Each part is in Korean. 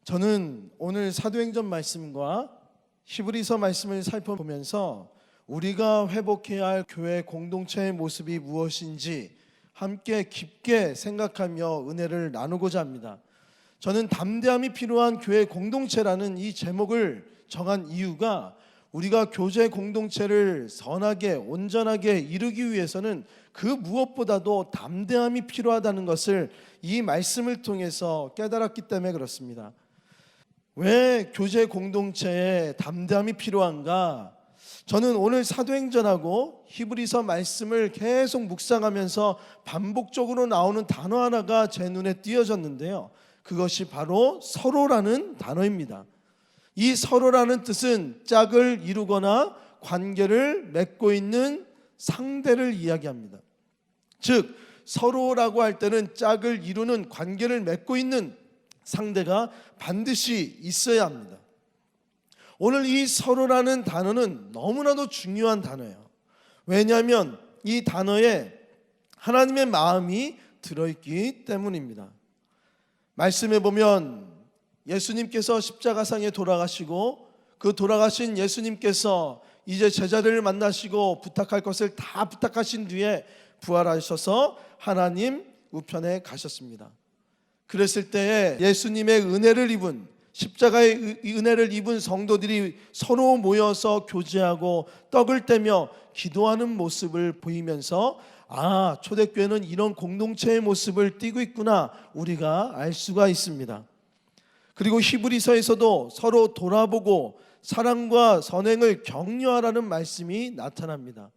저는 오늘 사도행전 말씀과 히브리서 말씀을 살펴보면서 우리가 회복해야 할 교회 공동체의 모습이 무엇인지 함께 깊게 생각하며 은혜를 나누고자 합니다. 저는 담대함이 필요한 교회 공동체라는 이 제목을 정한 이유가 우리가 교제 공동체를 선하게 온전하게 이루기 위해서는 그 무엇보다도 담대함이 필요하다는 것을 이 말씀을 통해서 깨달았기 때문에 그렇습니다. 왜 교제 공동체에 담대함이 필요한가? 저는 오늘 사도행전하고 히브리서 말씀을 계속 묵상하면서 반복적으로 나오는 단어 하나가 제 눈에 띄어졌는데요. 그것이 바로 서로라는 단어입니다. 이 서로라는 뜻은 짝을 이루거나 관계를 맺고 있는 상대를 이야기합니다. 즉 서로라고 할 때는 짝을 이루는 관계를 맺고 있는 상대가 반드시 있어야 합니다. 오늘 이 서로라는 단어는 너무나도 중요한 단어예요. 왜냐하면 이 단어에 하나님의 마음이 들어있기 때문입니다. 말씀해 보면 예수님께서 십자가상에 돌아가시고 그 돌아가신 예수님께서 이제 제자들을 만나시고 부탁할 것을 다 부탁하신 뒤에 부활하셔서 하나님 우편에 가셨습니다. 그랬을 때에 예수님의 은혜를 입은 십자가의 은혜를 입은 성도들이 서로 모여서 교제하고 떡을 떼며 기도하는 모습을 보이면서 초대교회는 이런 공동체의 모습을 띠고 있구나 우리가 알 수가 있습니다. 그리고 히브리서에서도 서로 돌아보고 사랑과 선행을 격려하라는 말씀이 나타납니다.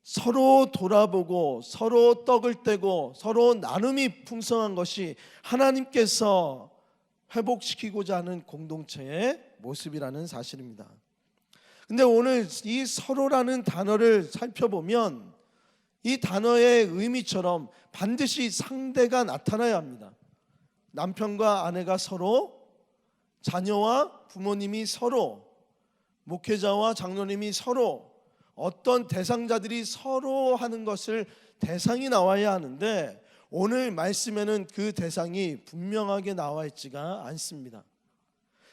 서로 돌아보고 서로 떡을 떼고 서로 나눔이 풍성한 것이 하나님께서 회복시키고자 하는 공동체의 모습이라는 사실입니다. 근데 오늘 이 서로라는 단어를 살펴보면 이 단어의 의미처럼 반드시 상대가 나타나야 합니다. 남편과 아내가 서로, 자녀와 부모님이 서로, 목회자와 장로님이 서로, 어떤 대상자들이 서로 하는 것을 대상이 나와야 하는데 오늘 말씀에는 그 대상이 분명하게 나와 있지가 않습니다.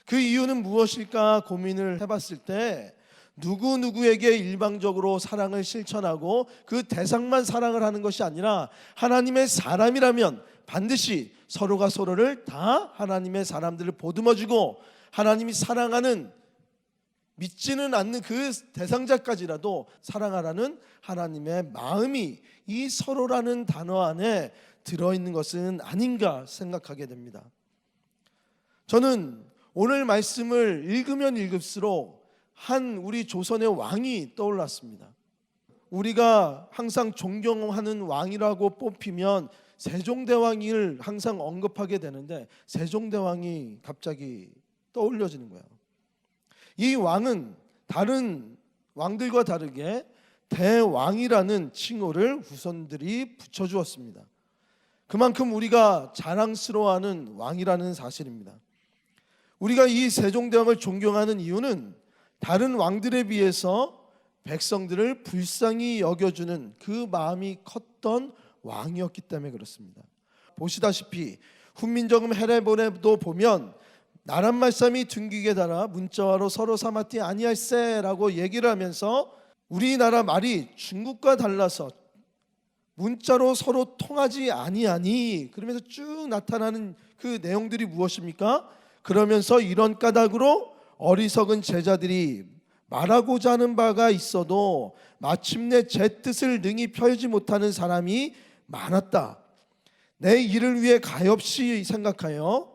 그 이유는 무엇일까 고민을 해봤을 때 누구누구에게 일방적으로 사랑을 실천하고 그 대상만 사랑을 하는 것이 아니라 하나님의 사람이라면 반드시 서로가 서로를 다 하나님의 사람들을 보듬어주고 하나님이 사랑하는 믿지는 않는 그 대상자까지라도 사랑하라는 하나님의 마음이 이 서로라는 단어 안에 들어있는 것은 아닌가 생각하게 됩니다. 저는 오늘 말씀을 읽으면 읽을수록 한 우리 조선의 왕이 떠올랐습니다. 우리가 항상 존경하는 왕이라고 뽑히면 세종대왕을 항상 언급하게 되는데 세종대왕이 갑자기 떠올려지는 거예요. 이 왕은 다른 왕들과 다르게 대왕이라는 칭호를 후손들이 붙여주었습니다. 그만큼 우리가 자랑스러워하는 왕이라는 사실입니다. 우리가 이 세종대왕을 존경하는 이유는 다른 왕들에 비해서 백성들을 불쌍히 여겨주는 그 마음이 컸던 왕이었기 때문에 그렇습니다. 보시다시피 훈민정음 헤레본에도 보면 나란 말씀이 둥기게 달아 문자와로 서로 삼았디 아니할세라고 얘기를 하면서 우리나라 말이 중국과 달라서 문자로 서로 통하지 아니하니 그러면서 쭉 나타나는 그 내용들이 무엇입니까? 그러면서 이런 까닭으로 어리석은 제자들이 말하고자 하는 바가 있어도 마침내 제 뜻을 능히 펴지 못하는 사람이 많았다. 내 일을 위해 가엾이 생각하여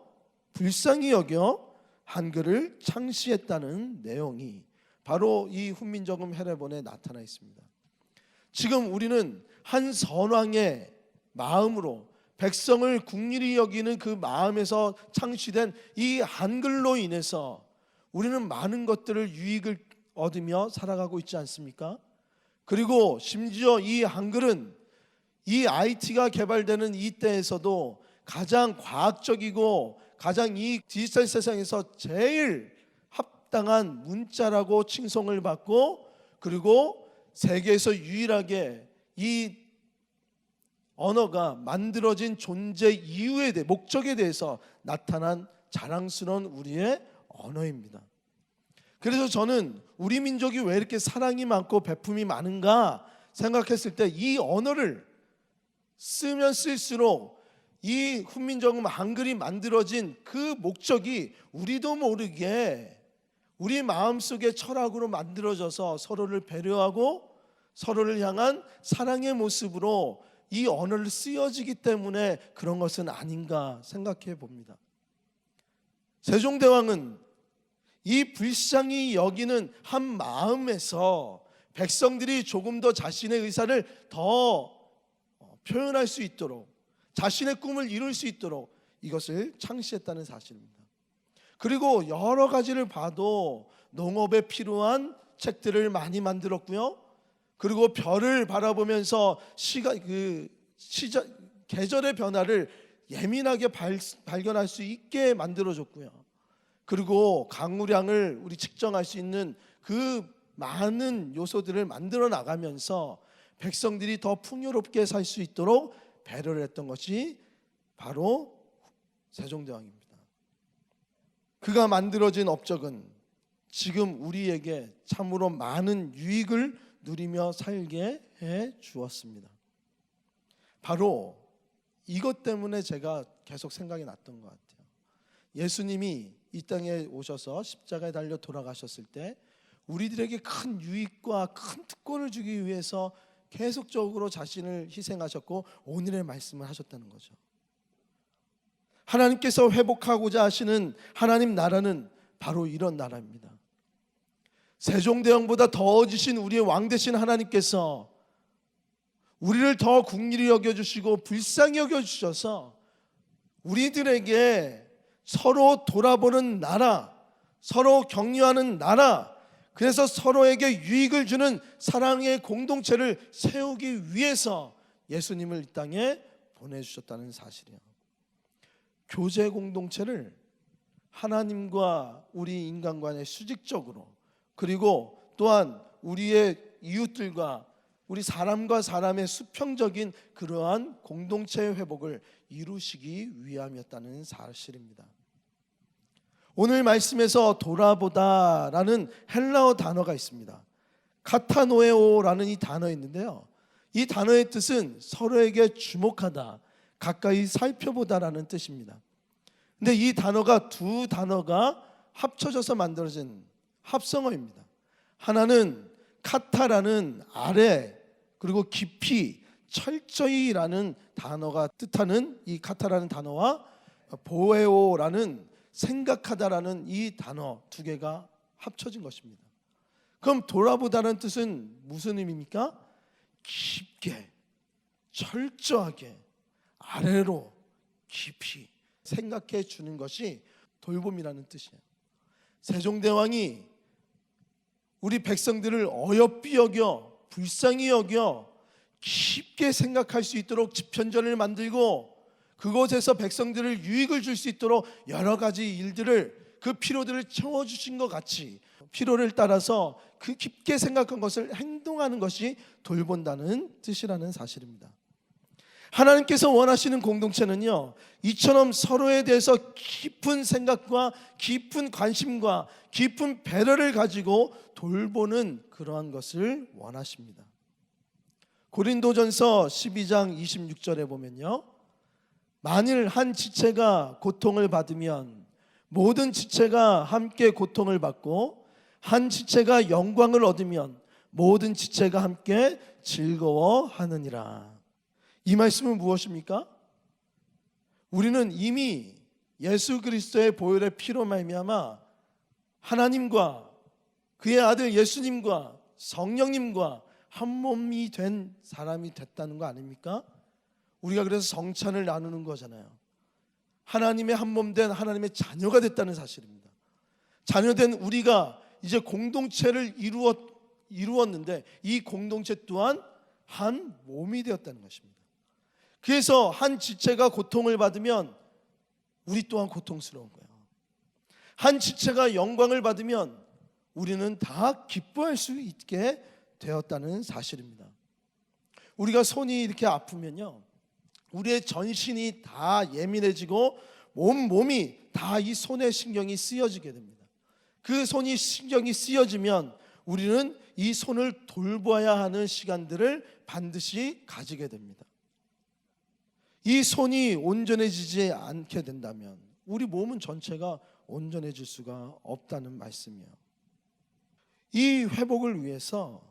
불쌍히 여겨 한글을 창시했다는 내용이 바로 이 훈민정음 헤레본에 나타나 있습니다. 지금 우리는 한 선왕의 마음으로 백성을 국리히 여기는 그 마음에서 창시된 이 한글로 인해서 우리는 많은 것들을 유익을 얻으며 살아가고 있지 않습니까? 그리고 심지어 이 한글은 이 IT가 개발되는 이때에서도 가장 과학적이고 가장 이 디지털 세상에서 제일 합당한 문자라고 칭송을 받고 그리고 세계에서 유일하게 이 언어가 만들어진 존재 이유에 대해 목적에 대해서 나타난 자랑스러운 우리의 언어입니다. 그래서 저는 우리 민족이 왜 이렇게 사랑이 많고 베품이 많은가 생각했을 때 이 언어를 쓰면 쓸수록 이 훈민정음 한글이 만들어진 그 목적이 우리도 모르게 우리 마음속의 철학으로 만들어져서 서로를 배려하고 서로를 향한 사랑의 모습으로 이 언어를 쓰여지기 때문에 그런 것은 아닌가 생각해 봅니다. 세종대왕은 이 불쌍히 여기는 한 마음에서 백성들이 조금 더 자신의 의사를 더 표현할 수 있도록 자신의 꿈을 이룰 수 있도록 이것을 창시했다는 사실입니다. 그리고 여러 가지를 봐도 농업에 필요한 책들을 많이 만들었고요. 그리고 별을 바라보면서 계절의 변화를 예민하게 발견할 수 있게 만들어줬고요. 그리고 강우량을 우리 측정할 수 있는 그 많은 요소들을 만들어 나가면서 백성들이 더 풍요롭게 살 수 있도록 배려를 했던 것이 바로 세종대왕입니다. 그가 만들어진 업적은 지금 우리에게 참으로 많은 유익을 누리며 살게 해 주었습니다. 바로 이것 때문에 제가 계속 생각이 났던 것 같아요. 예수님이 이 땅에 오셔서 십자가에 달려 돌아가셨을 때 우리들에게 큰 유익과 큰 특권을 주기 위해서 계속적으로 자신을 희생하셨고 오늘의 말씀을 하셨다는 거죠. 하나님께서 회복하고자 하시는 하나님 나라는 바로 이런 나라입니다. 세종대왕보다 더해지신 우리의 왕 되신 하나님께서 우리를 더 긍휼히 여겨주시고 불쌍히 여겨주셔서 우리들에게 서로 돌아보는 나라, 서로 격려하는 나라, 그래서 서로에게 유익을 주는 사랑의 공동체를 세우기 위해서 예수님을 이 땅에 보내주셨다는 사실이에요. 교제 공동체를 하나님과 우리 인간 간의 수직적으로, 그리고 또한 우리의 이웃들과 우리 사람과 사람의 수평적인 그러한 공동체의 회복을 이루시기 위함이었다는 사실입니다. 오늘 말씀에서 돌아보다라는 헬라어 단어가 있습니다. 카타노에오라는 이 단어가 있는데요, 이 단어의 뜻은 서로에게 주목하다, 가까이 살펴보다라는 뜻입니다. 근데 이 단어가 두 단어가 합쳐져서 만들어진 합성어입니다. 하나는 카타라는 아래, 그리고 깊이, 철저히라는 단어가 뜻하는 이 카타라는 단어와 보에오라는 생각하다라는 이 단어 두 개가 합쳐진 것입니다. 그럼 돌아보다는 뜻은 무슨 의미입니까? 깊게, 철저하게, 아래로 깊이 생각해 주는 것이 돌봄이라는 뜻이에요. 세종대왕이 우리 백성들을 어여삐 여겨, 불쌍히 여겨 깊게 생각할 수 있도록 집현전을 만들고 그곳에서 백성들을 유익을 줄 수 있도록 여러 가지 일들을, 그 필요들을 채워주신 것 같이 필요를 따라서 그 깊게 생각한 것을 행동하는 것이 돌본다는 뜻이라는 사실입니다. 하나님께서 원하시는 공동체는요, 이처럼 서로에 대해서 깊은 생각과 깊은 관심과 깊은 배려를 가지고 돌보는 그러한 것을 원하십니다. 고린도전서 12장 26절에 보면요, 만일 한 지체가 고통을 받으면 모든 지체가 함께 고통을 받고 한 지체가 영광을 얻으면 모든 지체가 함께 즐거워하느니라. 이 말씀은 무엇입니까? 우리는 이미 예수 그리스도의 보혈의 피로 말미암아 하나님과 그의 아들 예수님과 성령님과 한 몸이 된 사람이 됐다는 거 아닙니까? 우리가 그래서 성찬을 나누는 거잖아요. 하나님의 한 몸 된 하나님의 자녀가 됐다는 사실입니다. 자녀된 우리가 이제 공동체를 이루었는데 이 공동체 또한 한 몸이 되었다는 것입니다. 그래서 한 지체가 고통을 받으면 우리 또한 고통스러운 거예요. 한 지체가 영광을 받으면 우리는 다 기뻐할 수 있게 되었다는 사실입니다. 우리가 손이 이렇게 아프면요, 우리의 전신이 다 예민해지고 몸이 다 이 손에 신경이 쓰여지게 됩니다. 그 손이 신경이 쓰여지면 우리는 이 손을 돌봐야 하는 시간들을 반드시 가지게 됩니다. 이 손이 온전해지지 않게 된다면 우리 몸은 전체가 온전해질 수가 없다는 말씀이에요. 이 회복을 위해서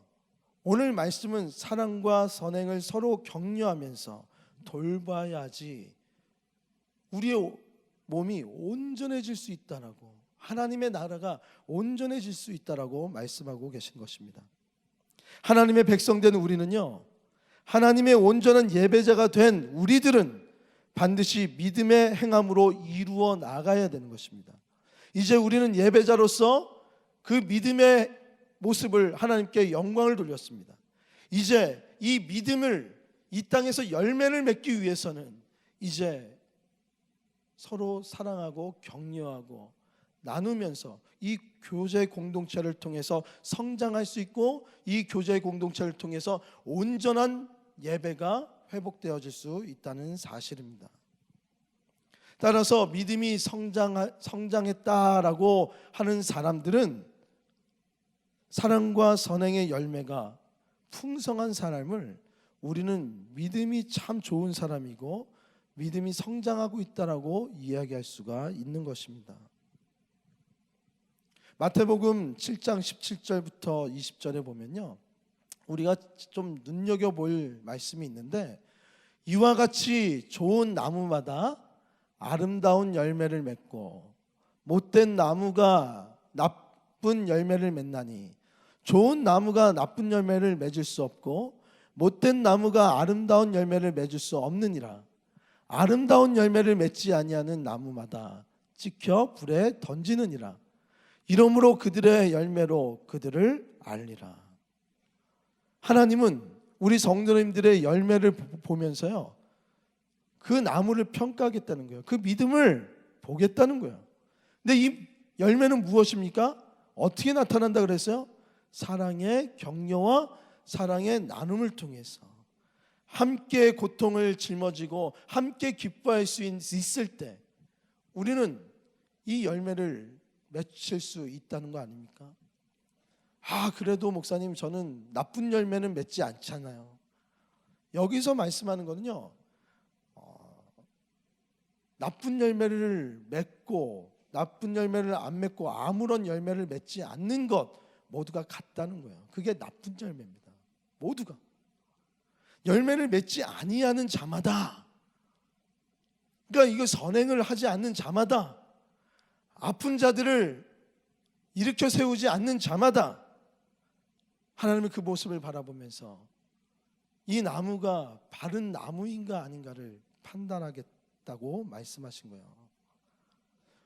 오늘 말씀은 사랑과 선행을 서로 격려하면서 돌봐야지 우리의 몸이 온전해질 수 있다라고, 하나님의 나라가 온전해질 수 있다라고 말씀하고 계신 것입니다. 하나님의 백성된 우리는요, 하나님의 온전한 예배자가 된 우리들은 반드시 믿음의 행함으로 이루어 나가야 되는 것입니다. 이제 우리는 예배자로서 그 믿음의 모습을 하나님께 영광을 돌렸습니다. 이제 이 믿음을 이 땅에서 열매를 맺기 위해서는 이제 서로 사랑하고 격려하고 나누면서 이 교제 공동체를 통해서 성장할 수 있고, 이 교제 공동체를 통해서 온전한 예배가 회복되어질 수 있다는 사실입니다. 따라서 믿음이 성장했다라고 하는 사람들은 사랑과 선행의 열매가 풍성한 사람을 우리는 믿음이 참 좋은 사람이고 믿음이 성장하고 있다라고 이야기할 수가 있는 것입니다. 마태복음 7장 17절부터 20절에 보면요, 우리가 좀 눈여겨볼 말씀이 있는데, 이와 같이 좋은 나무마다 아름다운 열매를 맺고 못된 나무가 나쁜 열매를 맺나니 좋은 나무가 나쁜 열매를 맺을 수 없고 못된 나무가 아름다운 열매를 맺을 수 없느니라. 아름다운 열매를 맺지 아니하는 나무마다 찍혀 불에 던지느니라. 이러므로 그들의 열매로 그들을 알리라. 하나님은 우리 성도님들의 열매를 보면서요, 그 나무를 평가하겠다는 거예요. 그 믿음을 보겠다는 거예요. 근데 이 열매는 무엇입니까? 어떻게 나타난다 그랬어요? 사랑의 격려와 사랑의 나눔을 통해서 함께 고통을 짊어지고 함께 기뻐할 수 있을 때 우리는 이 열매를 맺을 수 있다는 거 아닙니까? 그래도 목사님, 저는 나쁜 열매는 맺지 않잖아요. 여기서 말씀하는 거는요, 나쁜 열매를 맺고 나쁜 열매를 안 맺고 아무런 열매를 맺지 않는 것 모두가 같다는 거예요. 그게 나쁜 열매입니다. 모두가 열매를 맺지 아니하는 자마다, 그러니까 이거 선행을 하지 않는 자마다, 아픈 자들을 일으켜 세우지 않는 자마다 하나님의 그 모습을 바라보면서 이 나무가 바른 나무인가 아닌가를 판단하겠다고 말씀하신 거예요.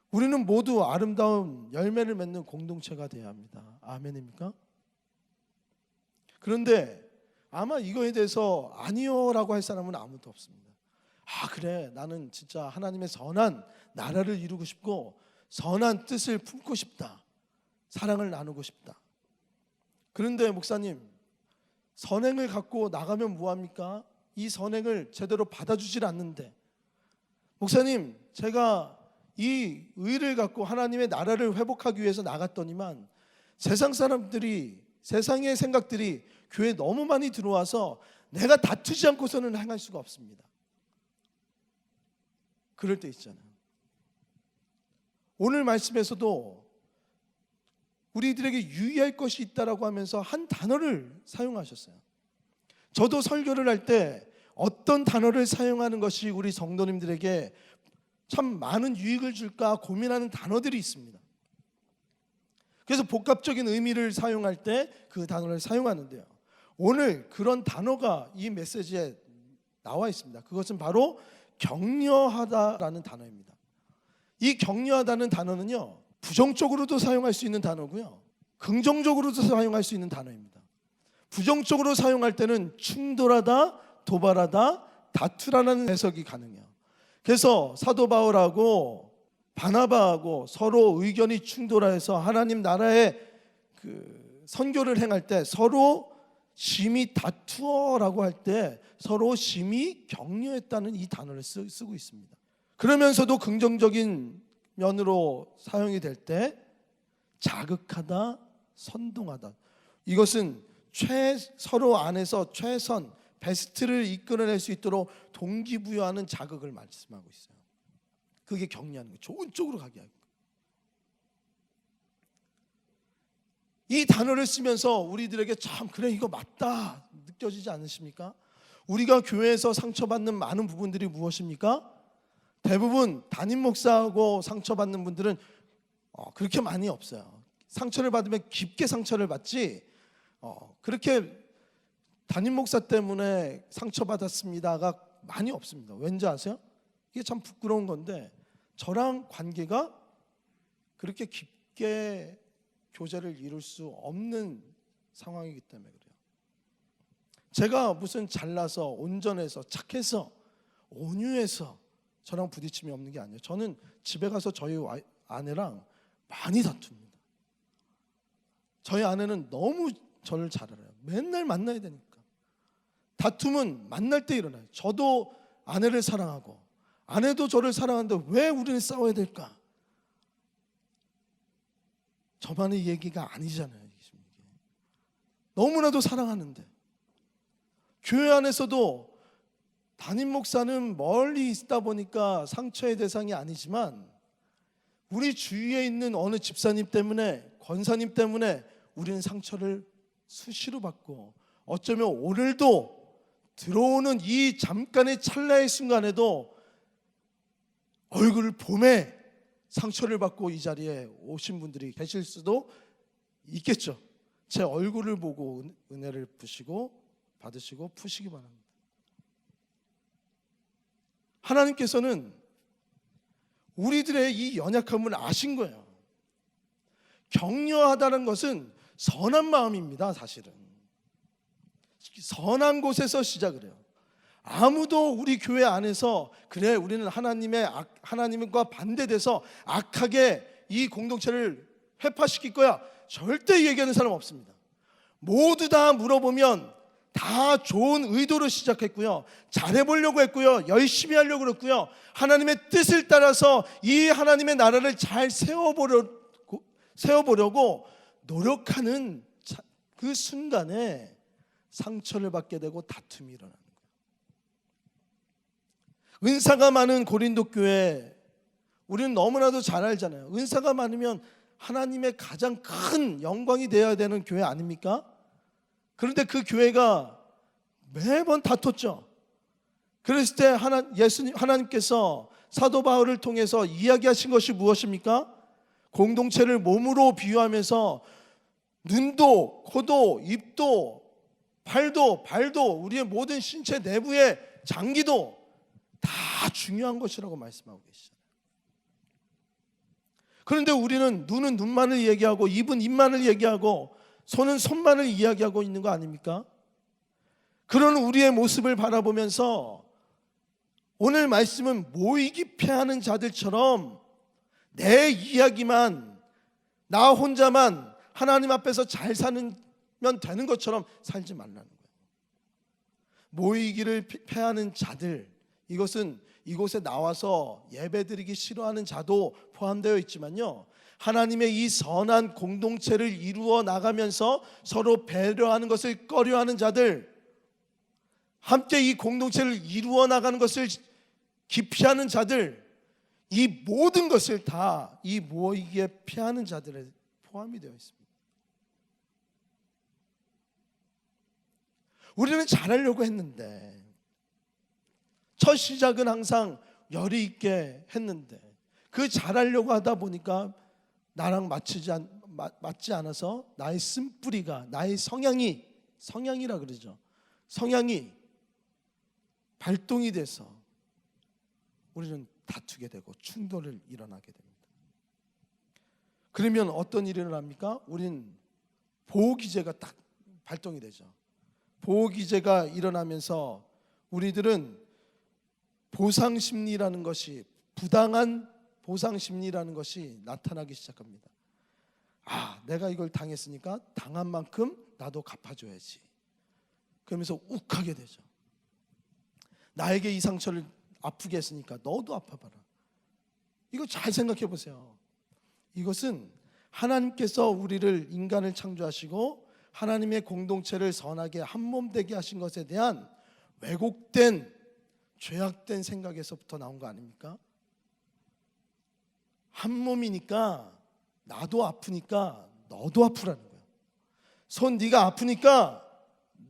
우리는 모두 아름다운 열매를 맺는 공동체가 되어야 합니다. 아멘입니까? 그런데 아마 이거에 대해서 아니요라고 할 사람은 아무도 없습니다. 그래, 나는 진짜 하나님의 선한 나라를 이루고 싶고 선한 뜻을 품고 싶다, 사랑을 나누고 싶다. 그런데 목사님, 선행을 갖고 나가면 뭐합니까? 이 선행을 제대로 받아주질 않는데, 목사님, 제가 이 의를 갖고 하나님의 나라를 회복하기 위해서 나갔더니만 세상 사람들이, 세상의 생각들이 교회에 너무 많이 들어와서 내가 다투지 않고서는 행할 수가 없습니다. 그럴 때 있잖아요. 오늘 말씀에서도 우리들에게 유의할 것이 있다라고 하면서 한 단어를 사용하셨어요. 저도 설교를 할 때 어떤 단어를 사용하는 것이 우리 성도님들에게 참 많은 유익을 줄까 고민하는 단어들이 있습니다. 그래서 복합적인 의미를 사용할 때 그 단어를 사용하는데요, 오늘 그런 단어가 이 메시지에 나와 있습니다. 그것은 바로 격려하다라는 단어입니다. 이 격려하다는 단어는요, 부정적으로도 사용할 수 있는 단어고요, 긍정적으로도 사용할 수 있는 단어입니다. 부정적으로 사용할 때는 충돌하다, 도발하다, 다투라는 해석이 가능해요. 그래서 사도 바울하고 바나바하고 서로 의견이 충돌해서 하나님 나라의 그 선교를 행할 때 서로 심히 다투어라고 할 때 서로 심히 격려했다는 이 단어를 쓰고 있습니다. 그러면서도 긍정적인 면으로 사용이 될 때 자극하다, 선동하다. 이것은 서로 안에서 최선, 베스트를 이끌어낼 수 있도록 동기부여하는 자극을 말씀하고 있어요. 그게 격려하는 거예요. 좋은 쪽으로 가게 하는 거예요. 이 단어를 쓰면서 우리들에게 참 그래 이거 맞다 느껴지지 않으십니까? 우리가 교회에서 상처받는 많은 부분들이 무엇입니까? 대부분 담임 목사하고 상처받는 분들은 그렇게 많이 없어요. 상처를 받으면 깊게 상처를 받지 그렇게 담임 목사 때문에 상처받았습니다가 많이 없습니다. 왠지 아세요? 이게 참 부끄러운 건데 저랑 관계가 그렇게 깊게 교제를 이룰 수 없는 상황이기 때문에 그래요. 제가 무슨 잘나서 온전해서 착해서 온유해서 저랑 부딪힘이 없는 게 아니에요. 저는 집에 가서 저희 아내랑 많이 다툽니다. 저희 아내는 너무 저를 잘 알아요. 맨날 만나야 되니까. 다툼은 만날 때 일어나요. 저도 아내를 사랑하고 아내도 저를 사랑하는데 왜 우리는 싸워야 될까? 저만의 얘기가 아니잖아요. 너무나도 사랑하는데 교회 안에서도 담임 목사는 멀리 있다 보니까 상처의 대상이 아니지만 우리 주위에 있는 어느 집사님 때문에 권사님 때문에 우리는 상처를 수시로 받고 어쩌면 오늘도 들어오는 이 잠깐의 찰나의 순간에도 얼굴을 보매 상처를 받고 이 자리에 오신 분들이 계실 수도 있겠죠. 제 얼굴을 보고 은혜를 받으시고 푸시기 바랍니다. 하나님께서는 우리들의 이 연약함을 아신 거예요. 격려하다는 것은 선한 마음입니다. 사실은 선한 곳에서 시작을 해요. 아무도 우리 교회 안에서 그래 우리는 하나님과 반대돼서 악하게 이 공동체를 회파시킬 거야 절대 얘기하는 사람 없습니다. 모두 다 물어보면 다 좋은 의도로 시작했고요, 잘해보려고 했고요, 열심히 하려고 했고요, 하나님의 뜻을 따라서 이 하나님의 나라를 잘 세워보려고 노력하는 그 순간에 상처를 받게 되고 다툼이 일어나는 거예요. 은사가 많은 고린도 교회, 우리는 너무나도 잘 알잖아요. 은사가 많으면 하나님의 가장 큰 영광이 되어야 되는 교회 아닙니까? 그런데 그 교회가 매번 다퉜죠. 그랬을 때 하나님께서 사도 바울을 통해서 이야기하신 것이 무엇입니까? 공동체를 몸으로 비유하면서 눈도, 코도, 입도, 발도, 우리의 모든 신체 내부의 장기도 다 중요한 것이라고 말씀하고 계시잖아요. 그런데 우리는 눈은 눈만을 얘기하고 입은 입만을 얘기하고 손은 손만을 이야기하고 있는 거 아닙니까? 그런 우리의 모습을 바라보면서 오늘 말씀은 모이기 패하는 자들처럼 내 이야기만, 나 혼자만 하나님 앞에서 잘 사면 되는 것처럼 살지 말라는 거예요. 모이기를 패하는 자들, 이것은 이곳에 나와서 예배드리기 싫어하는 자도 포함되어 있지만요, 하나님의 이 선한 공동체를 이루어 나가면서 서로 배려하는 것을 꺼려하는 자들, 함께 이 공동체를 이루어 나가는 것을 기피하는 자들, 이 모든 것을 다 이 모이기에 피하는 자들에 포함이 되어 있습니다. 우리는 잘하려고 했는데, 첫 시작은 항상 열의 있게 했는데, 그 잘하려고 하다 보니까 나랑 맞지 않아서 나의 쓴뿌리가, 나의 성향이라 그러죠. 성향이 발동이 돼서 우리는 다투게 되고 충돌을 일어나게 됩니다. 그러면 어떤 일이 일어납니까? 우리는 보호기제가 딱 발동이 되죠. 보호기제가 일어나면서 우리들은 보상심리라는 것이, 부당한 보상심리라는 것이 나타나기 시작합니다. 내가 이걸 당했으니까 당한 만큼 나도 갚아줘야지. 그러면서 욱하게 되죠. 나에게 이 상처를 아프게 했으니까 너도 아파봐라. 이거 잘 생각해 보세요. 이것은 하나님께서 우리를 인간을 창조하시고 하나님의 공동체를 선하게 한몸 되게 하신 것에 대한 왜곡된 죄악된 생각에서부터 나온 거 아닙니까? 한 몸이니까 나도 아프니까 너도 아프라는 거야. 손 네가 아프니까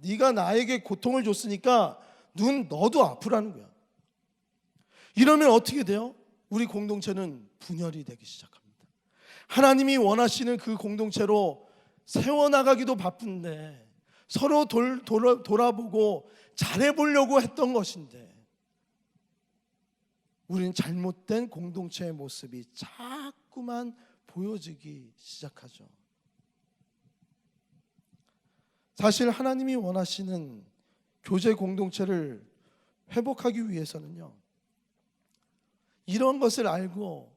네가 나에게 고통을 줬으니까 눈 너도 아프라는 거야. 이러면 어떻게 돼요? 우리 공동체는 분열이 되기 시작합니다. 하나님이 원하시는 그 공동체로 세워나가기도 바쁜데 서로 돌아보고 잘해보려고 했던 것인데 우리는 잘못된 공동체의 모습이 자꾸만 보여지기 시작하죠. 사실 하나님이 원하시는 교제 공동체를 회복하기 위해서는요, 이런 것을 알고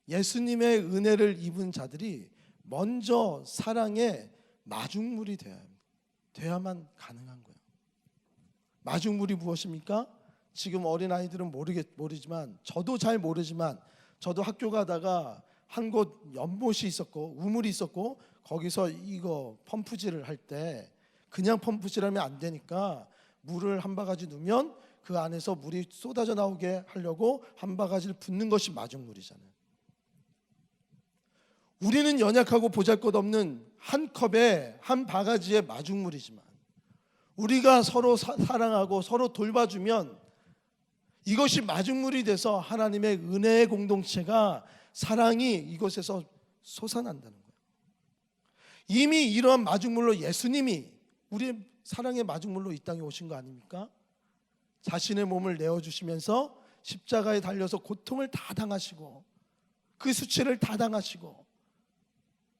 예수님의 은혜를 입은 자들이 먼저 사랑의 마중물이 돼야만 가능한 거예요. 마중물이 무엇입니까? 지금 어린아이들은 모르지만 저도 잘 모르지만 저도 학교 가다가 한 곳 연못이 있었고 우물이 있었고 거기서 이거 펌프질을 할 때 그냥 펌프질하면 안 되니까 물을 한 바가지 넣으면 그 안에서 물이 쏟아져 나오게 하려고 한 바가지를 붓는 것이 마중물이잖아요. 우리는 연약하고 보잘것없는 한 컵에 한 바가지의 마중물이지만 우리가 서로 사랑하고 서로 돌봐주면 이것이 마중물이 돼서 하나님의 은혜의 공동체가 사랑이 이곳에서 솟아난다는 거예요. 이미 이러한 마중물로 예수님이 우리의 사랑의 마중물로 이 땅에 오신 거 아닙니까? 자신의 몸을 내어주시면서 십자가에 달려서 고통을 다 당하시고 그 수치를 다 당하시고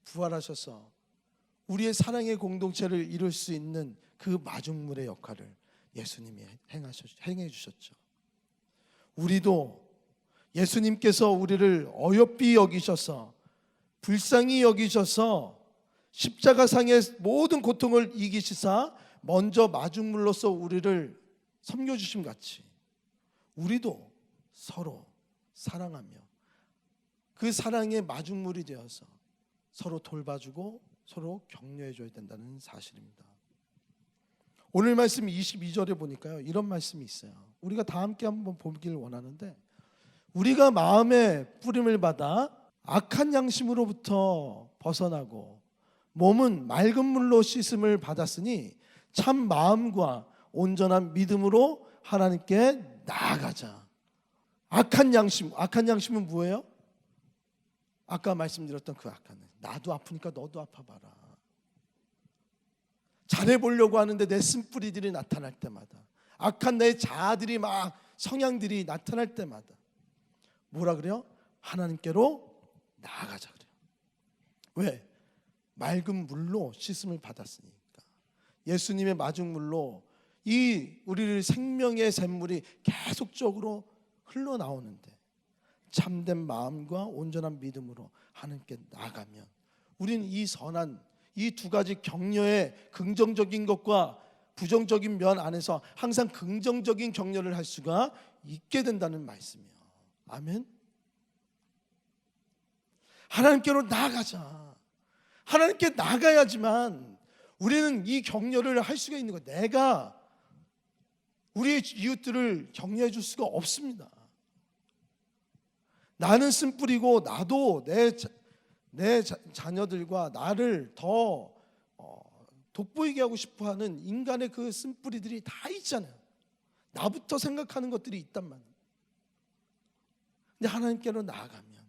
부활하셔서 우리의 사랑의 공동체를 이룰 수 있는 그 마중물의 역할을 예수님이 행해 주셨죠. 우리도 예수님께서 우리를 어여삐 여기셔서 불쌍히 여기셔서 십자가상의 모든 고통을 이기시사 먼저 마중물로서 우리를 섬겨주심 같이 우리도 서로 사랑하며 그 사랑의 마중물이 되어서 서로 돌봐주고 서로 격려해줘야 된다는 사실입니다. 오늘 말씀 22절에 보니까요, 이런 말씀이 있어요. 우리가 다 함께 한번 보기를 원하는데, 우리가 마음의 뿌림을 받아 악한 양심으로부터 벗어나고 몸은 맑은 물로 씻음을 받았으니 참 마음과 온전한 믿음으로 하나님께 나아가자. 악한 양심은 뭐예요? 아까 말씀드렸던 그 악한, 나도 아프니까 너도 아파봐라. 잘해보려고 하는데 내 쓴뿌리들이 나타날 때마다, 악한 내 자아들이 막 성향들이 나타날 때마다 뭐라 그래요? 하나님께로 나아가자 그래요. 왜? 맑은 물로 씻음을 받았으니까. 예수님의 마중물로 이 우리를 생명의 샘물이 계속적으로 흘러나오는데 참된 마음과 온전한 믿음으로 하나님께 나아가면 우리는 이 선한 이 두 가지 격려의 긍정적인 것과 부정적인 면 안에서 항상 긍정적인 격려를 할 수가 있게 된다는 말씀이에요. 아멘. 하나님께로 나아가자. 하나님께 나가야지만 우리는 이 격려를 할 수가 있는 거예요. 내가 우리의 이웃들을 격려해 줄 수가 없습니다. 나는 쓴뿌리고 나도 내 자녀들과 나를 더 돋보이게 하고 싶어하는 인간의 그 쓴뿌리들이 다 있잖아요. 나부터 생각하는 것들이 있단 말이에요. 근데 하나님께로 나아가면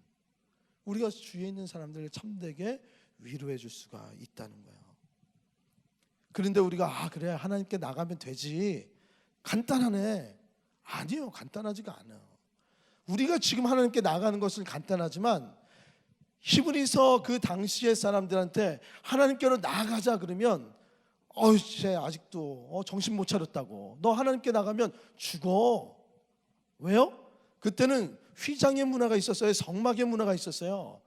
우리가 주위에 있는 사람들을 참되게 위로해 줄 수가 있다는 거예요. 그런데 우리가 그래 하나님께 나가면 되지, 간단하네. 아니요, 간단하지가 않아요. 우리가 지금 하나님께 나가는 것은 간단하지만 히브리서 그 당시의 사람들한테 하나님께로 나아가자 그러면 쟤 아직도 정신 못 차렸다고, 너 하나님께 나가면 죽어. 왜요? 그때는 휘장의 문화가 있었어요. 성막의 문화가 있었어요.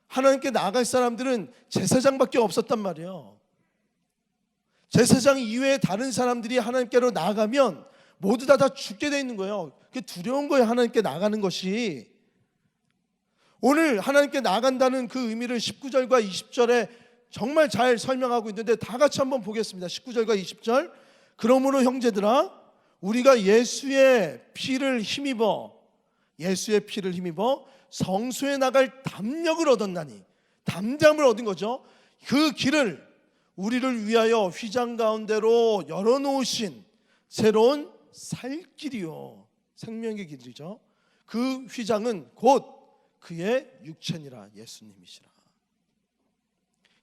하나님께 나갈 사람들은 제사장밖에 없었단 말이에요. 제사장 이외에 다른 사람들이 하나님께로 나아가면 모두 다 죽게 돼 있는 거예요. 그게 두려운 거예요. 하나님께 나가는 것이. 오늘 하나님께 나아간다는 그 의미를 19절과 20절에 정말 잘 설명하고 있는데 다 같이 한번 보겠습니다. 19절과 20절. 그러므로 형제들아, 우리가 예수의 피를 힘입어 성소에 나갈 담력을 얻었나니, 담대함을 얻은 거죠. 그 길을 우리를 위하여 휘장 가운데로 열어놓으신 새로운 살 길이요, 생명의 길이죠. 그 휘장은 곧 그의 육체니라, 예수님이시라.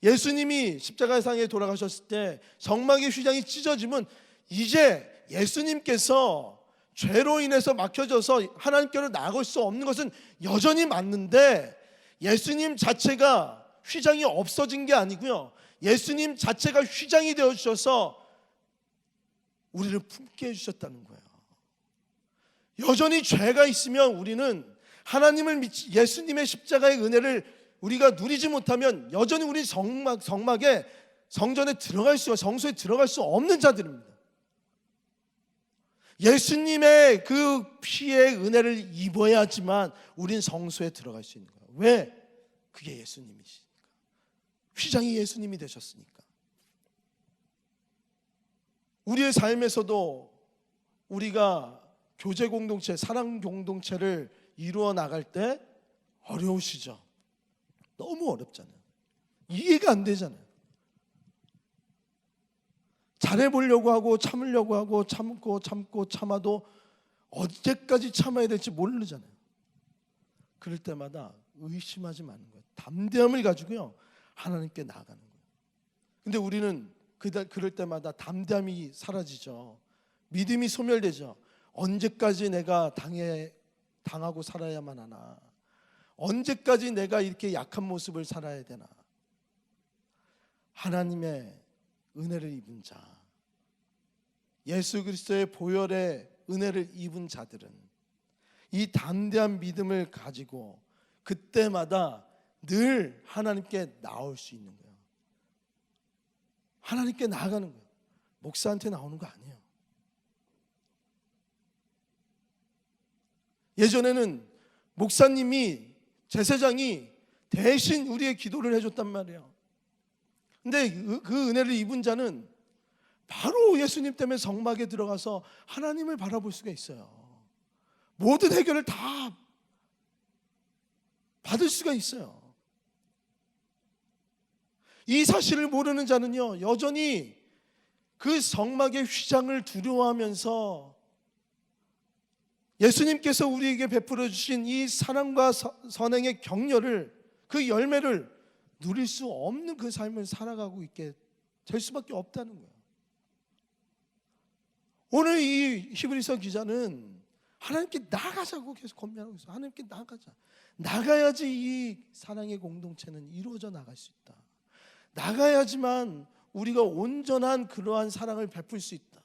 예수님이 십자가상에 돌아가셨을 때 성막의 휘장이 찢어지면 이제 예수님께서 죄로 인해서 막혀져서 하나님께로 나아갈 수 없는 것은 여전히 맞는데, 예수님 자체가 휘장이 없어진 게 아니고요, 예수님 자체가 휘장이 되어 주셔서 우리를 품게 해주셨다는 거예요. 여전히 죄가 있으면 우리는 하나님을 예수님의 십자가의 은혜를 우리가 누리지 못하면 여전히 우리 성막에, 성전에 들어갈 수, 성소에 들어갈 수 없는 자들입니다. 예수님의 그 피의 은혜를 입어야지만 우린 성소에 들어갈 수 있는 거예요. 왜? 그게 예수님이시니까. 휘장이 예수님이 되셨으니까. 우리의 삶에서도 우리가 교제 공동체, 사랑 공동체를 이루어 나갈 때 어려우시죠? 너무 어렵잖아요. 이해가 안 되잖아요. 잘해보려고 하고 참으려고 하고 참고 참아도 언제까지 참아야 될지 모르잖아요. 그럴 때마다 의심하지 마는 거예요. 담대함을 가지고요, 하나님께 나아가는 거예요. 근데 우리는 그럴 때마다 담대함이 사라지죠. 믿음이 소멸되죠. 언제까지 내가 당하고 살아야만 하나? 언제까지 내가 이렇게 약한 모습을 살아야 되나? 하나님의 은혜를 입은 자, 예수 그리스도의 보혈의 은혜를 입은 자들은 이 담대한 믿음을 가지고 그때마다 늘 하나님께 나올 수 있는 거예요. 하나님께 나아가는 거예요. 목사한테 나오는 거 아니에요. 예전에는 목사님이, 제사장이 대신 우리의 기도를 해줬단 말이에요. 근데 그 은혜를 입은 자는 바로 예수님 때문에 성막에 들어가서 하나님을 바라볼 수가 있어요. 모든 해결을 다 받을 수가 있어요. 이 사실을 모르는 자는요, 여전히 그 성막의 휘장을 두려워하면서 예수님께서 우리에게 베풀어 주신 이 사랑과 선행의 격려를, 그 열매를 누릴 수 없는 그 삶을 살아가고 있게 될 수밖에 없다는 거예요. 오늘 이 히브리서 기자는 하나님께 나가자고 계속 권면하고 있어요. 하나님께 나가자. 나가야지 이 사랑의 공동체는 이루어져 나갈 수 있다. 나가야지만 우리가 온전한 그러한 사랑을 베풀 수 있다.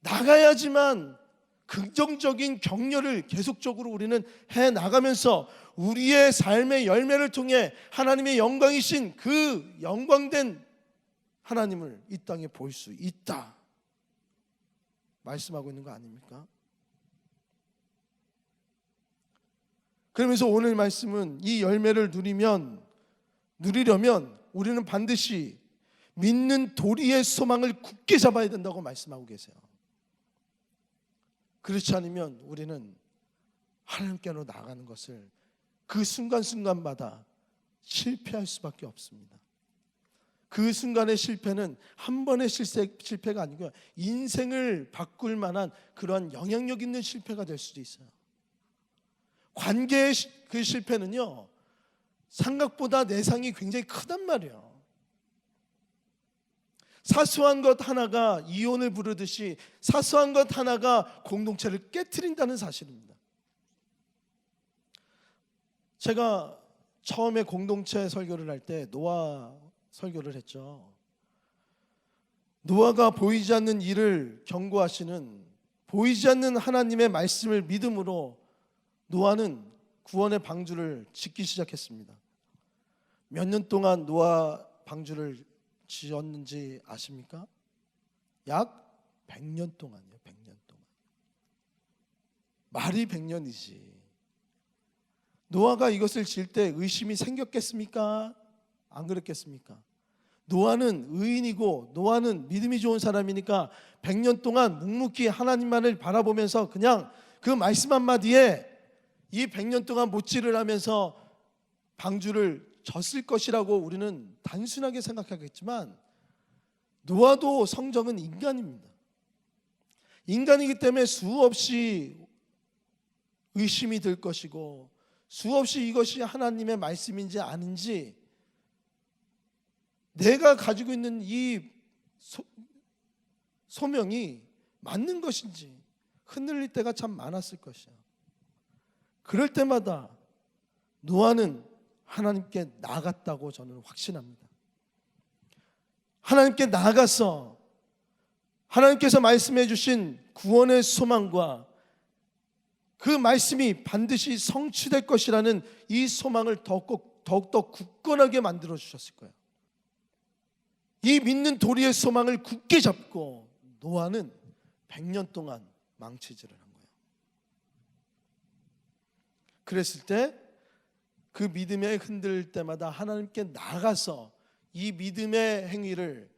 나가야지만 긍정적인 격려를 계속적으로 우리는 해 나가면서 우리의 삶의 열매를 통해 하나님의 영광이신 그 영광된 하나님을 이 땅에 볼 수 있다 말씀하고 있는 거 아닙니까? 그러면서 오늘 말씀은 이 열매를 누리려면 우리는 반드시 믿는 도리의 소망을 굳게 잡아야 된다고 말씀하고 계세요. 그렇지 않으면 우리는 하나님께로 나가는 것을 그 순간순간마다 실패할 수밖에 없습니다. 그 순간의 실패는 한 번의 실패가 아니고요, 인생을 바꿀 만한 그러한 영향력 있는 실패가 될 수도 있어요. 관계의 그 실패는요, 생각보다 내상이 굉장히 크단 말이에요. 사소한 것 하나가 이혼을 부르듯이 사소한 것 하나가 공동체를 깨트린다는 사실입니다. 제가 처음에 공동체 설교를 할 때 노아 설교를 했죠. 노아가 보이지 않는 일을 경고하시는, 보이지 않는 하나님의 말씀을 믿음으로 노아는 구원의 방주를 짓기 시작했습니다. 몇 년 동안 노아 방주를 지었는지 아십니까? 약 100년 동안이요. 100년 동안. 말이 100년이지. 노아가 이것을 지을 때 의심이 생겼겠습니까? 안 그랬겠습니까? 노아는 의인이고 노아는 믿음이 좋은 사람이니까 100년 동안 묵묵히 하나님만을 바라보면서 그냥 그 말씀 한마디에 이 100년 동안 못질을 하면서 방주를 졌을 것이라고 우리는 단순하게 생각하겠지만, 노아도 성정은 인간입니다. 인간이기 때문에 수없이 의심이 들 것이고 수없이 이것이 하나님의 말씀인지 아닌지, 내가 가지고 있는 이 소명이 맞는 것인지 흔들릴 때가 참 많았을 것이야. 그럴 때마다 노아는 하나님께 나아갔다고 저는 확신합니다. 하나님께 나아가서 하나님께서 말씀해 주신 구원의 소망과 그 말씀이 반드시 성취될 것이라는 이 소망을 더욱더 굳건하게 만들어 주셨을 거예요. 이 믿는 도리의 소망을 굳게 잡고 노아는 100년 동안 망치질을 한 거예요. 그랬을 때 그 믿음에 흔들릴 때마다 하나님께 나가서 이 믿음의 행위를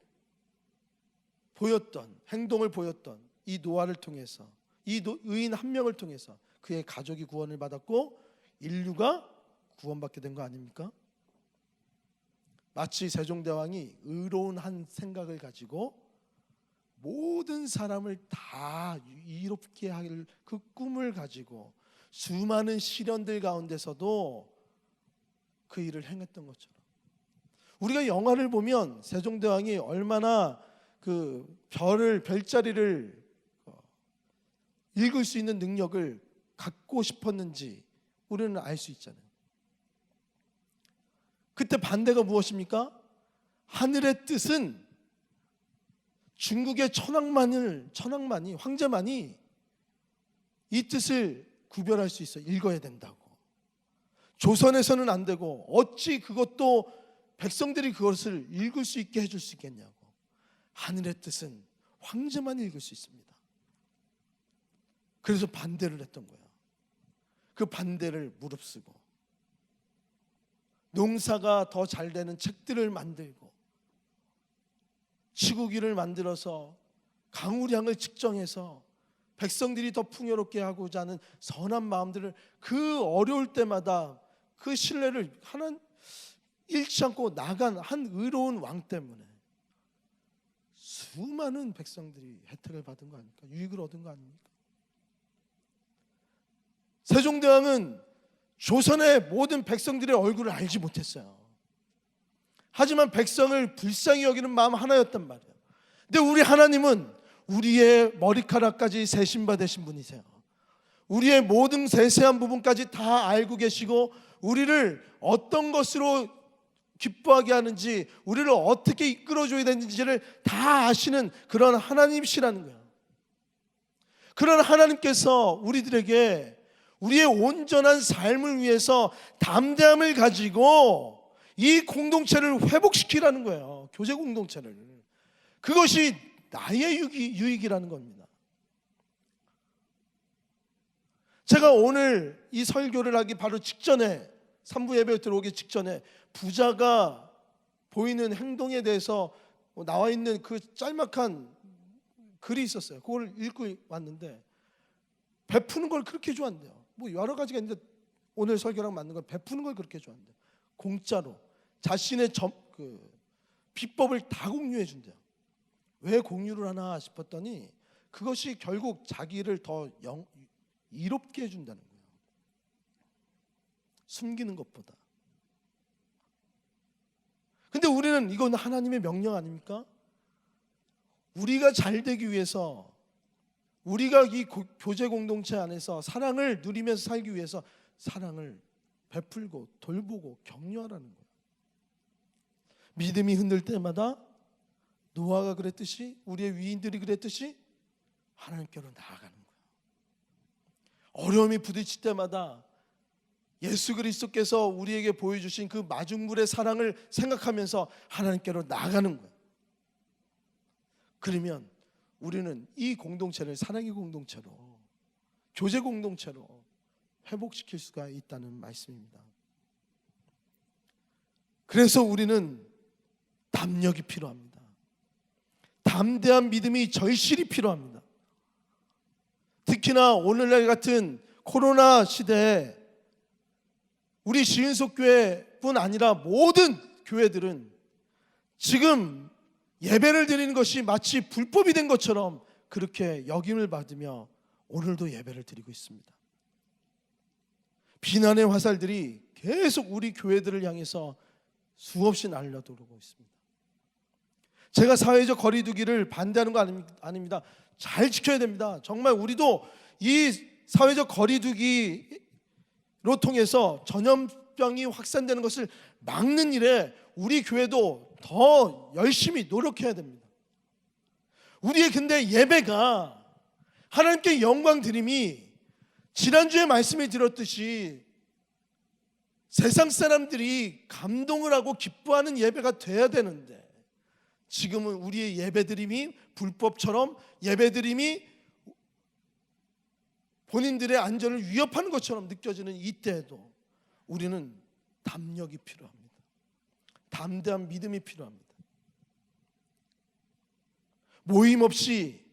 보였던, 행동을 보였던 이 노아를 통해서, 이 의인 한 명을 통해서 그의 가족이 구원을 받았고 인류가 구원받게 된 거 아닙니까? 마치 세종대왕이 의로운 한 생각을 가지고 모든 사람을 다 이롭게 할 그 꿈을 가지고 수많은 시련들 가운데서도 그 일을 행했던 것처럼, 우리가 영화를 보면 세종대왕이 얼마나 그 별자리를 읽을 수 있는 능력을 갖고 싶었는지 우리는 알 수 있잖아요. 그때 반대가 무엇입니까? 하늘의 뜻은 중국의 천황만이, 황제만이 이 뜻을 구별할 수 있어 읽어야 된다고. 조선에서는 안 되고 어찌 그것도 백성들이 그것을 읽을 수 있게 해줄 수 있겠냐고. 하늘의 뜻은 황제만 읽을 수 있습니다. 그래서 반대를 했던 거야. 그 반대를 무릅쓰고 농사가 더 잘 되는 책들을 만들고 치구기를 만들어서 강우량을 측정해서 백성들이 더 풍요롭게 하고자 하는 선한 마음들을 그 어려울 때마다 그 신뢰를 하나 잃지 않고 나간 한 의로운 왕 때문에 수많은 백성들이 혜택을 받은 거 아닙니까? 유익을 얻은 거 아닙니까? 세종대왕은 조선의 모든 백성들의 얼굴을 알지 못했어요. 하지만 백성을 불쌍히 여기는 마음 하나였단 말이에요. 근데 우리 하나님은 우리의 머리카락까지 세심받으신 분이세요. 우리의 모든 세세한 부분까지 다 알고 계시고 우리를 어떤 것으로 기뻐하게 하는지, 우리를 어떻게 이끌어줘야 되는지를 다 아시는 그런 하나님이시라는 거예요. 그런 하나님께서 우리들에게 우리의 온전한 삶을 위해서 담대함을 가지고 이 공동체를 회복시키라는 거예요. 교제 공동체를. 그것이 나의 유익이라는 겁니다. 제가 오늘 이 설교를 하기 바로 직전에, 3부 예배 들어오기 직전에 부자가 보이는 행동에 대해서 나와 있는 그 짤막한 글이 있었어요. 그걸 읽고 왔는데 베푸는 걸 그렇게 좋아한대요. 뭐 여러 가지가 있는데 오늘 설교랑 맞는 건 베푸는 걸 그렇게 좋아한대요. 공짜로 자신의 비법을 다 공유해 준대요. 왜 공유를 하나 싶었더니 그것이 결국 자기를 더 이롭게 해준다는 거예요. 숨기는 것보다. 근데 우리는 이건 하나님의 명령 아닙니까? 우리가 잘 되기 위해서, 우리가 이 교제 공동체 안에서 사랑을 누리면서 살기 위해서 사랑을 베풀고 돌보고 격려하라는 거예요. 믿음이 흔들 때마다 노아가 그랬듯이, 우리의 위인들이 그랬듯이 하나님께로 나아가는 거예요. 어려움이 부딪힐 때마다 예수 그리스도께서 우리에게 보여주신 그 마중물의 사랑을 생각하면서 하나님께로 나아가는 거예요. 그러면 우리는 이 공동체를 사랑의 공동체로, 교제 공동체로 회복시킬 수가 있다는 말씀입니다. 그래서 우리는 담력이 필요합니다. 담대한 믿음이 절실히 필요합니다. 특히나 오늘날 같은 코로나 시대에 우리 시은속교회뿐 아니라 모든 교회들은 지금 예배를 드리는 것이 마치 불법이 된 것처럼 그렇게 역임을 받으며 오늘도 예배를 드리고 있습니다. 비난의 화살들이 계속 우리 교회들을 향해서 수없이 날려들어오고 있습니다. 제가 사회적 거리두기를 반대하는 거 아닙니다. 잘 지켜야 됩니다. 정말 우리도 이 사회적 거리두기로 통해서 전염병이 확산되는 것을 막는 일에 우리 교회도 더 열심히 노력해야 됩니다. 우리의 근데 예배가 하나님께 영광 드림이 지난주에 말씀을 드렸듯이 세상 사람들이 감동을 하고 기뻐하는 예배가 돼야 되는데 지금은 우리의 예배드림이 불법처럼 예배드림이 본인들의 안전을 위협하는 것처럼 느껴지는 이때에도 우리는 담력이 필요합니다. 담대한 믿음이 필요합니다. 모임 없이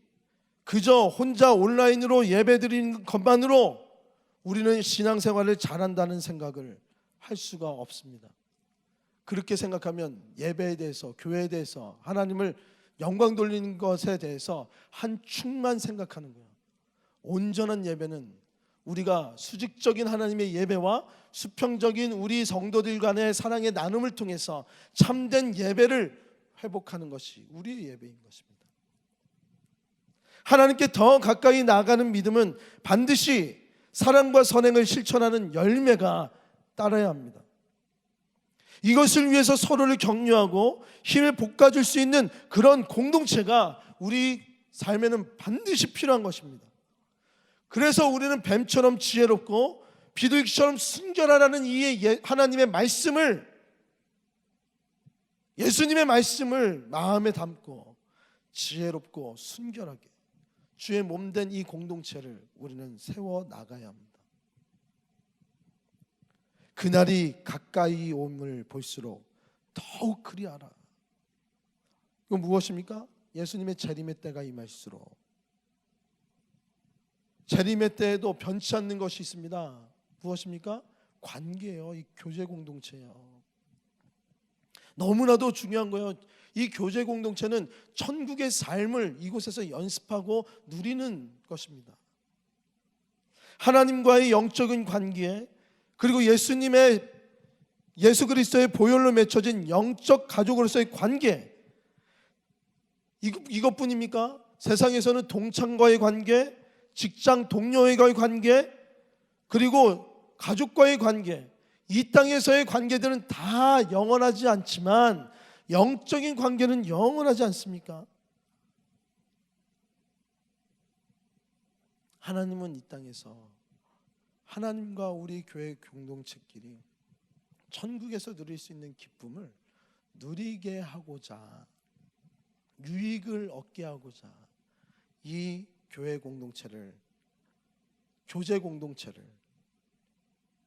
그저 혼자 온라인으로 예배드리는 것만으로 우리는 신앙생활을 잘한다는 생각을 할 수가 없습니다. 그렇게 생각하면 예배에 대해서, 교회에 대해서, 하나님을 영광 돌리는 것에 대해서 한 축만 생각하는 거예요. 온전한 예배는 우리가 수직적인 하나님의 예배와 수평적인 우리 성도들 간의 사랑의 나눔을 통해서 참된 예배를 회복하는 것이 우리의 예배인 것입니다. 하나님께 더 가까이 나아가는 믿음은 반드시 사랑과 선행을 실천하는 열매가 따라야 합니다. 이것을 위해서 서로를 격려하고 힘을 돋궈줄 수 있는 그런 공동체가 우리 삶에는 반드시 필요한 것입니다. 그래서 우리는 뱀처럼 지혜롭고 비둘기처럼 순결하라는 이 하나님의 말씀을, 예수님의 말씀을 마음에 담고 지혜롭고 순결하게 주의 몸된 이 공동체를 우리는 세워 나가야 합니다. 그날이 가까이 옴을 볼수록 더욱 그리하라. 이건 무엇입니까? 예수님의 재림의 때가 임할수록. 재림의 때에도 변치 않는 것이 있습니다. 무엇입니까? 관계예요. 이 교제 공동체예요. 너무나도 중요한 거예요. 이 교제 공동체는 천국의 삶을 이곳에서 연습하고 누리는 것입니다. 하나님과의 영적인 관계, 그리고 예수 그리스도의 보혈로 맺혀진 영적 가족으로서의 관계, 이것뿐입니까? 세상에서는 동창과의 관계, 직장 동료와의 관계, 그리고 가족과의 관계, 이 땅에서의 관계들은 다 영원하지 않지만 영적인 관계는 영원하지 않습니까? 하나님은 이 땅에서 하나님과 우리 교회 공동체끼리 천국에서 누릴 수 있는 기쁨을 누리게 하고자, 유익을 얻게 하고자 이 교회 공동체를, 교제 공동체를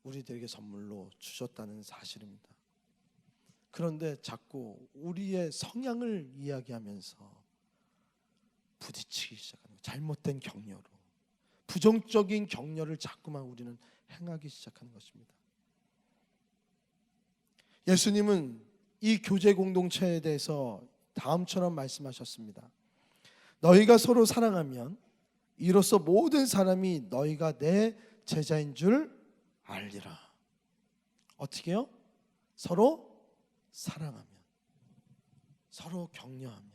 우리들에게 선물로 주셨다는 사실입니다. 그런데 자꾸 우리의 성향을 이야기하면서 부딪히기 시작하는, 잘못된 격려로, 부정적인 격려를 자꾸만 우리는 행하기 시작하는 것입니다. 예수님은 이 교제 공동체에 대해서 다음처럼 말씀하셨습니다. 너희가 서로 사랑하면 이로써 모든 사람이 너희가 내 제자인 줄 알리라. 어떻게 해요? 서로 사랑하면, 서로 격려하면,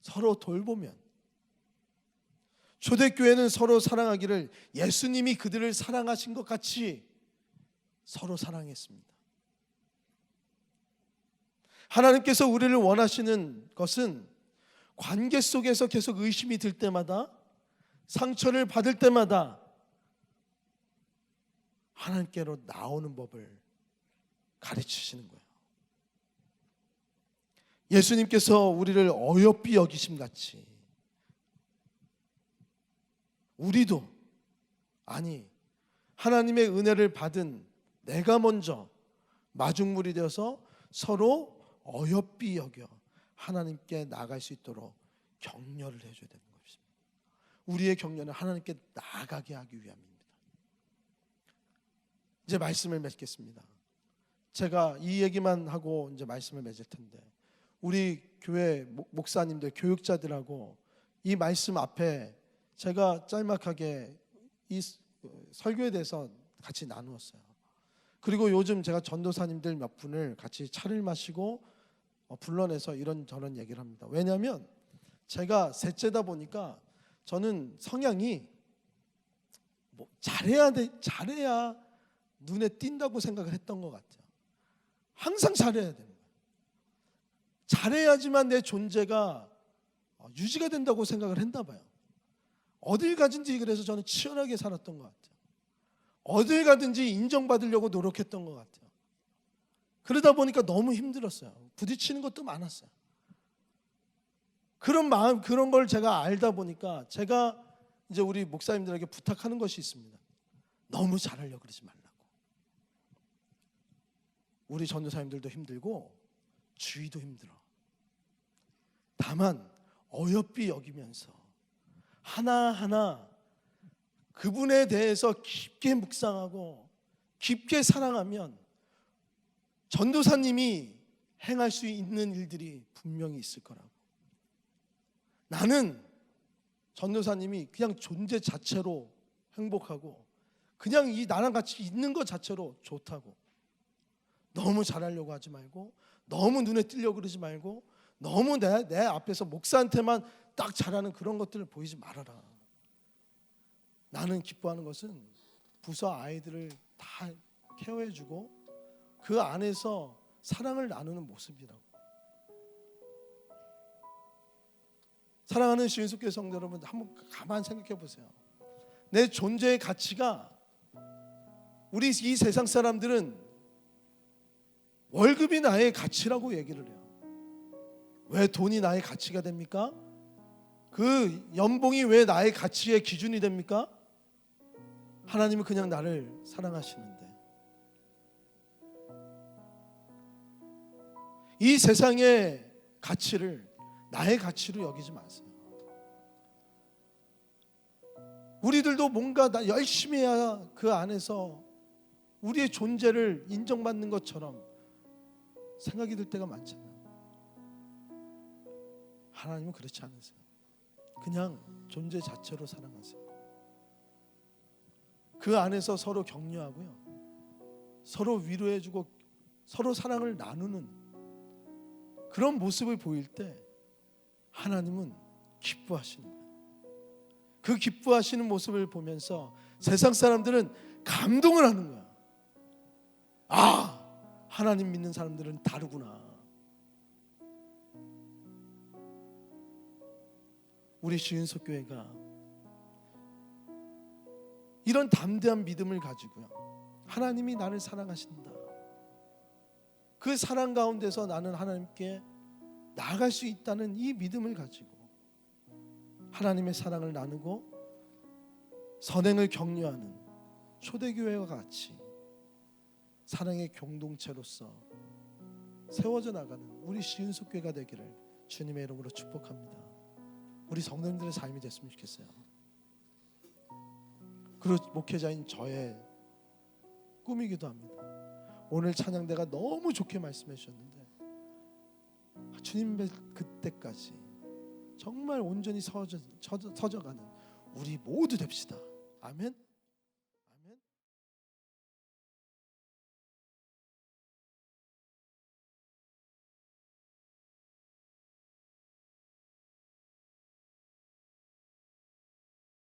서로 돌보면. 초대교회는 서로 사랑하기를 예수님이 그들을 사랑하신 것 같이 서로 사랑했습니다. 하나님께서 우리를 원하시는 것은 관계 속에서 계속 의심이 들 때마다, 상처를 받을 때마다 하나님께로 나오는 법을 가르치시는 거예요. 예수님께서 우리를 어여삐 여기심같이 우리도, 아니 하나님의 은혜를 받은 내가 먼저 마중물이 되어서 서로 어여삐 여겨 하나님께 나아갈 수 있도록 격려를 해줘야 되는 것입니다. 우리의 격려는 하나님께 나아가게 하기 위함입니다. 이제 말씀을 맺겠습니다. 제가 이 얘기만 하고 이제 말씀을 맺을 텐데, 우리 교회 목사님들, 교육자들하고 이 말씀 앞에 제가 짤막하게 이 설교에 대해서 같이 나누었어요. 그리고 요즘 제가 전도사님들 몇 분을 같이 차를 마시고 불러내서 이런저런 얘기를 합니다. 왜냐하면 제가 셋째다 보니까 저는 성향이 잘해야 눈에 띈다고 생각을 했던 것 같아요. 항상 잘해야 되는 거예요. 잘해야지만 내 존재가 유지가 된다고 생각을 했나 봐요. 어딜 가든지 그래서 저는 치열하게 살았던 것 같아요. 어딜 가든지 인정받으려고 노력했던 것 같아요. 그러다 보니까 너무 힘들었어요. 부딪히는 것도 많았어요. 그런 마음, 그런 걸 제가 알다 보니까 제가 이제 우리 목사님들에게 부탁하는 것이 있습니다. 너무 잘하려고 그러지 말라고. 우리 전도사님들도 힘들고 주위도 힘들어. 다만 어여삐 여기면서 하나하나 그분에 대해서 깊게 묵상하고 깊게 사랑하면 전도사님이 행할 수 있는 일들이 분명히 있을 거라고. 나는 전도사님이 그냥 존재 자체로 행복하고 그냥 이 나랑 같이 있는 것 자체로 좋다고. 너무 잘하려고 하지 말고, 너무 눈에 띄려고 그러지 말고, 너무 내 앞에서 목사한테만 딱 잘하는 그런 것들을 보이지 말아라. 나는 기뻐하는 것은 부서 아이들을 다 케어해주고 그 안에서 사랑을 나누는 모습이라고. 사랑하는 시은숙교회 성도 여러분, 한번 가만 생각해 보세요. 내 존재의 가치가, 우리 이 세상 사람들은 월급이 나의 가치라고 얘기를 해요. 왜 돈이 나의 가치가 됩니까? 그 연봉이 왜 나의 가치의 기준이 됩니까? 하나님은 그냥 나를 사랑하시는데, 이 세상의 가치를 나의 가치로 여기지 마세요. 우리들도 뭔가 열심히 해야 그 안에서 우리의 존재를 인정받는 것처럼 생각이 들 때가 많잖아요. 하나님은 그렇지 않으세요. 그냥 존재 자체로 사랑하세요. 그 안에서 서로 격려하고요, 서로 위로해주고 서로 사랑을 나누는 그런 모습을 보일 때 하나님은 기뻐하시는 거예요. 그 기뻐하시는 모습을 보면서 세상 사람들은 감동을 하는 거야. 아, 하나님 믿는 사람들은 다르구나. 우리 주인석 교회가 이런 담대한 믿음을 가지고요, 하나님이 나를 사랑하신다, 그 사랑 가운데서 나는 하나님께 나아갈 수 있다는 이 믿음을 가지고 하나님의 사랑을 나누고 선행을 격려하는 초대교회와 같이 사랑의 공동체로서 세워져 나가는 우리 시은숙 교회가 되기를 주님의 이름으로 축복합니다. 우리 성도님들의 삶이 됐으면 좋겠어요. 그리고 목회자인 저의 꿈이기도 합니다. 오늘 찬양대가 너무 좋게 말씀해 주셨는데, 주님 그때까지 정말 온전히 서져가는 우리 모두 됩시다. 아멘.